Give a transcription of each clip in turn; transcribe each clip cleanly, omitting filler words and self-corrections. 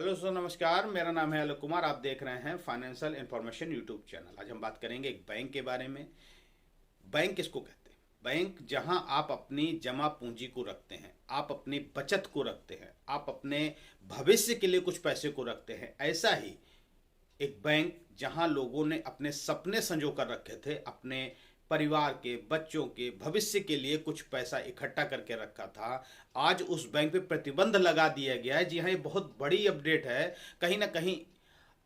Hello sir, नमस्कार। मेरा नाम है आलोक कुमार। आप देख रहे हैं फाइनेंशियल इंफॉर्मेशन यूट्यूब चैनल। आज हम बात करेंगे एक बैंक के बारे में। बैंक किसको कहते हैं? बैंक जहां आप अपनी जमा पूंजी को रखते हैं, आप अपनी बचत को रखते हैं, आप अपने भविष्य के लिए कुछ पैसे को रखते हैं। ऐसा ही एक बैंक जहां लोगों ने अपने सपने संजो कर रखे थे, अपने परिवार के, बच्चों के भविष्य के लिए कुछ पैसा इकट्ठा करके रखा था, आज उस बैंक पे प्रतिबंध लगा दिया गया है। जी हाँ, ये बहुत बड़ी अपडेट है। कहीं ना कहीं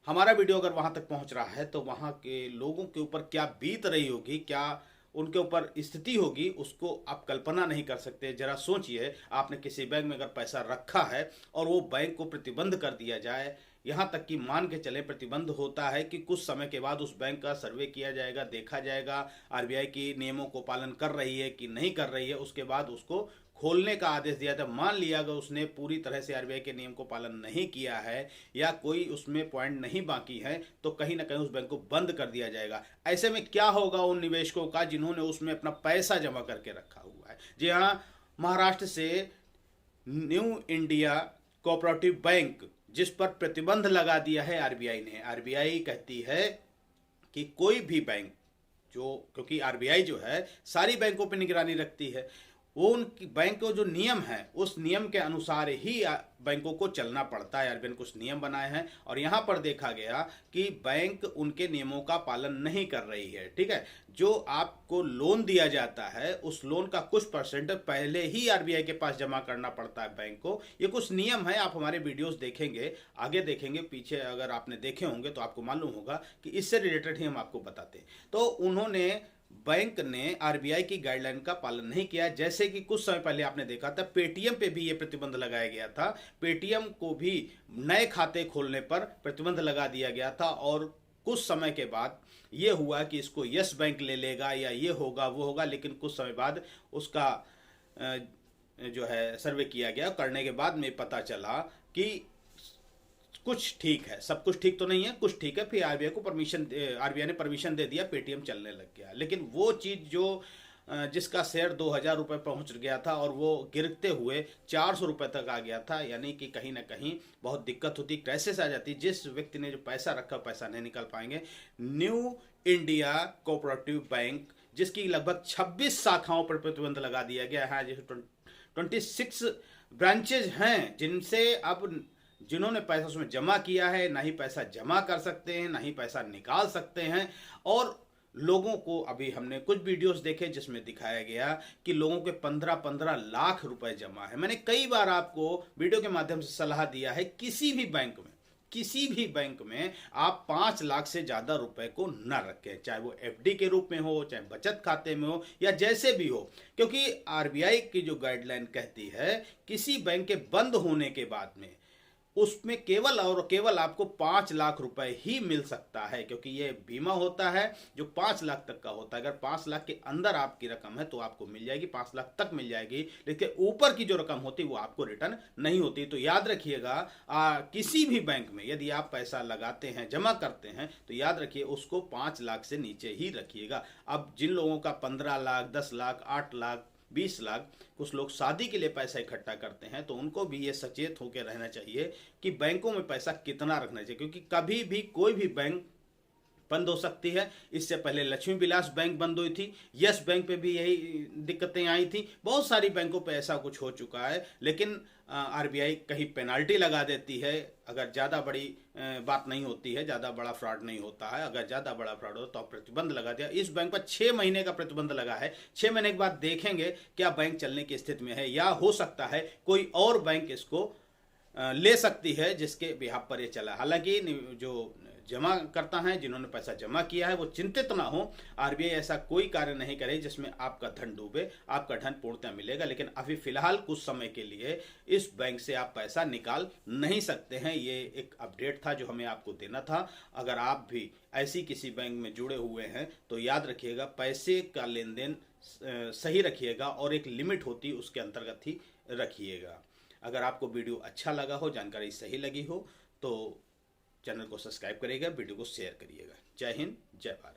हमारा वीडियो अगर वहां तक पहुंच रहा है तो वहां के लोगों के ऊपर क्या बीत रही होगी, क्या उनके ऊपर स्थिति होगी, उसको आप कल्पना नहीं कर सकते। जरा सोचिए, आपने किसी बैंक में अगर पैसा रखा है और वो बैंक को प्रतिबंध कर दिया जाए, यहाँ तक कि मान के चले प्रतिबंध होता है कि कुछ समय के बाद उस बैंक का सर्वे किया जाएगा, देखा जाएगा आरबीआई की नियमों को पालन कर रही है कि नहीं कर रही है, उसके बाद उसको खोलने का आदेश दिया था। मान लिया अगर उसने पूरी तरह से आरबीआई के नियम को पालन नहीं किया है या कोई उसमें पॉइंट नहीं बाकी है तो कहीं ना कहीं उस बैंक को बंद कर दिया जाएगा। ऐसे में क्या होगा उन निवेशकों का जिन्होंने उसमें अपना पैसा जमा करके रखा हुआ है? जी हाँ, महाराष्ट्र से न्यू इंडिया कोऑपरेटिव बैंक, जिस पर प्रतिबंध लगा दिया है आरबीआई ने। आरबीआई कहती है कि कोई भी बैंक जो, क्योंकि आरबीआई जो है सारी बैंकों पर निगरानी रखती है, वो उन बैंक को जो नियम है उस नियम के अनुसार ही बैंकों को चलना पड़ता है। आरबीआई ने कुछ नियम बनाए हैं और यहाँ पर देखा गया कि बैंक उनके नियमों का पालन नहीं कर रही है। ठीक है, जो आपको लोन दिया जाता है उस लोन का कुछ परसेंट पहले ही आरबीआई के पास जमा करना पड़ता है बैंक को। ये कुछ नियम है, आप हमारे वीडियोस देखेंगे, आगे देखेंगे, पीछे अगर आपने देखे होंगे तो आपको मालूम होगा कि इससे रिलेटेड ही हम आपको बताते हैं। तो उन्होंने, बैंक ने आरबीआई की गाइडलाइन का पालन नहीं किया। जैसे कि कुछ समय पहले आपने देखा था पेटीएम पे भी ये प्रतिबंध लगाया गया था। पेटीएम को भी नए खाते खोलने पर प्रतिबंध लगा दिया गया था और कुछ समय के बाद ये हुआ कि इसको यस बैंक ले लेगा या ये होगा वो होगा, लेकिन कुछ समय बाद उसका जो है सर्वे किया गया। करने के बाद में पता चला कि कुछ ठीक है, सब कुछ ठीक तो नहीं है, कुछ ठीक है। फिर आरबीआई ने परमिशन दे दिया, पेटीएम चलने लग गया। लेकिन वो चीज़ जो जिसका शेयर 2,000 रुपये पहुंच गया था और वो गिरते हुए 400 रुपये तक आ गया था, यानी कि कहीं ना कहीं बहुत दिक्कत होती, क्राइसिस आ जाती। जिस व्यक्ति ने जो पैसा रखा पैसा नहीं निकाल पाएंगे। न्यू इंडिया कोऑपरेटिव बैंक, जिसकी लगभग 26 शाखाओं पर प्रतिबंध लगा दिया गया है, जैसे 26 ब्रांचेज हैं जिनसे अब जिन्होंने पैसा उसमें जमा किया है ना ही पैसा जमा कर सकते हैं ना ही पैसा निकाल सकते हैं। और लोगों को, अभी हमने कुछ वीडियोस देखे जिसमें दिखाया गया कि लोगों के 15-15 लाख रुपए जमा है। मैंने कई बार आपको वीडियो के माध्यम से सलाह दिया है, किसी भी बैंक में आप 5 लाख से ज्यादा रुपए को न रखें, चाहे वो एफडी के रूप में हो, चाहे बचत खाते में हो या जैसे भी हो। क्योंकि आरबीआई की जो गाइडलाइन कहती है किसी बैंक के बंद होने के बाद में उसमें केवल और केवल आपको 5 लाख रुपए ही मिल सकता है, क्योंकि ये बीमा होता है जो 5 लाख तक का होता है। अगर 5 लाख के अंदर आपकी रकम है तो आपको मिल जाएगी, 5 लाख तक मिल जाएगी, लेकिन ऊपर की जो रकम होती है वो आपको रिटर्न नहीं होती। तो याद रखिएगा, किसी भी बैंक में यदि आप पैसा लगाते हैं, जमा करते हैं, तो याद रखिए उसको 5 लाख से नीचे ही रखिएगा। अब जिन लोगों का 15 लाख, 10 लाख, 8 लाख, 20 लाख, कुछ लोग शादी के लिए पैसा इकट्ठा करते हैं, तो उनको भी ये सचेत होकर रहना चाहिए कि बैंकों में पैसा कितना रखना चाहिए। क्योंकि कभी भी कोई भी बैंक बंद हो सकती है। इससे पहले लक्ष्मी विलास बैंक बंद हुई थी, यस बैंक पे भी यही दिक्कतें आई थी, बहुत सारी बैंकों पे ऐसा कुछ हो चुका है। लेकिन आरबीआई कहीं पेनाल्टी लगा देती है अगर ज़्यादा बड़ी बात नहीं होती है, ज़्यादा बड़ा फ्रॉड नहीं होता है। अगर ज़्यादा बड़ा फ्रॉड हो तो प्रतिबंध लगा दिया। इस बैंक पर 6 महीने का प्रतिबंध लगा है। 6 महीने के बाद देखेंगे क्या बैंक चलने की स्थिति में है, या हो सकता है कोई और बैंक इसको ले सकती है जिसके बिहाफ पर ये चला। हालांकि जो जमा करता है, जिन्होंने पैसा जमा किया है, वो चिंतित ना हो। आरबीआई ऐसा कोई कार्य नहीं करे जिसमें आपका धन डूबे, आपका धन पूर्णतः मिलेगा। लेकिन अभी फिलहाल कुछ समय के लिए इस बैंक से आप पैसा निकाल नहीं सकते हैं। ये एक अपडेट था जो हमें आपको देना था। अगर आप भी ऐसी किसी बैंक में जुड़े हुए हैं तो याद रखिएगा, पैसे का लेन देन सही रखिएगा और एक लिमिट होती है उसके अंतर्गत ही रखिएगा। अगर आपको वीडियो अच्छा लगा हो, जानकारी सही लगी हो, तो चैनल को सब्सक्राइब करिएगा, वीडियो को शेयर करिएगा। जय हिंद, जय भारत।